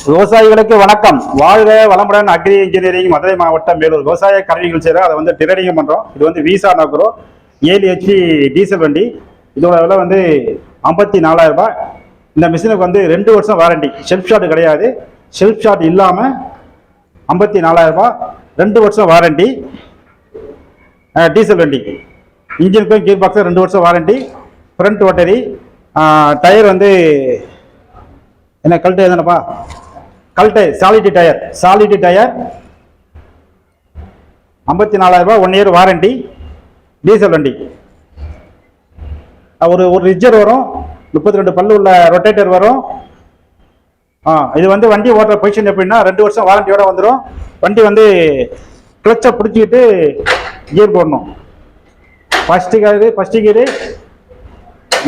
விவசாயிகளுக்கு வணக்கம். வாழ்க வளமுடன். அக்ரி இன்ஜினியரிங் மதுரை மாவட்டம் மேலூர் விவசாய கருவிகள் செய்கிறோம். அதை வந்து ட்ரேடிங் பண்ணுறோம். இது வந்து வீசா நோக்குறோம் 7 HP டீசல் வண்டி. இதோட விலை வந்து 54,000 ரூபாய். இந்த மிஷினுக்கு வந்து 2 வருஷம் வாரண்டி. ஷெல்ஃப் ஷாட் கிடையாது. ஷெல்ஃப் ஷாட் இல்லாமல் 54,000 ரூபாய், 2 வருஷம் வாரண்டி. டீசல் வண்டி. இன்ஜினுக்கும் கீர் பாக்ஸும் 2 வருஷம் வாரண்டி. ஃப்ரண்ட் ஓட்டரி. டயர் வந்து என்ன கல்ட்டு எதுனப்பா, கல்ட்டு சாலிட்டி டயர். 54,000 ரூபாய், 1 இயர் வாரண்டி. டீசல் வண்டி. ஒரு ரிஜர் வரும், 32 பல்லு உள்ள ரொட்டேட்டர் வரும். இது வந்து வண்டி ஓட்டுற பொசிஷன் எப்படின்னா 2 வருஷம் வாரண்டியோட வந்துடும். வண்டி வந்து கிளச்சை பிடிச்சிக்கிட்டு கியர் போடணும். First gear,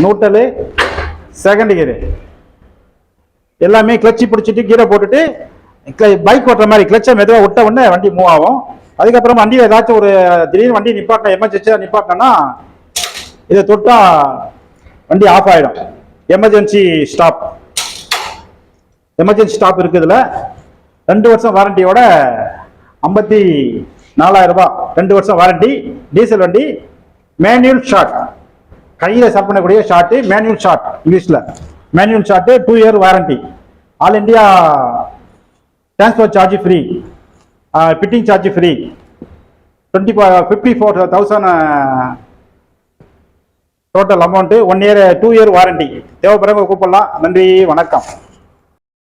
neutral, second gear எல்லாமே கிளச்சி பிடிச்சிட்டு கீரை போட்டுட்டு பைக் ஓட்டுற மாதிரி கிளச்சை மெதுவாக விட்ட உடனே வண்டி மூவ் ஆகும். அதுக்கப்புறம் வண்டியில் ஏதாச்சும் ஒரு திடீர்னு வண்டி நிப்பாட்டினா, எமர்ஜென்சியாக நிப்பாட்டினா இதை தொட்டா வண்டி ஆஃப் ஆகிடும். எமர்ஜென்சி ஸ்டாப் இருக்குது. இதில் 2 வருஷம் வாரண்டியோட 54,000 ரூபாய், 2 வருஷம் வாரண்டி. டீசல் வண்டி. மேனுவல் ஷாட், கையில் ஸ்டார்ட் பண்ணக்கூடிய ஷாட்டு. மேனுவல் ஷாட் இங்கிலீஷில். Manual shot. 2 year warranty. All India transport charge free, fitting charge free. 54,000 total amount. 1 year 2 year warranty. தேவைப்படுறவங்க கூப்பிடலாம். நன்றி, வணக்கம்.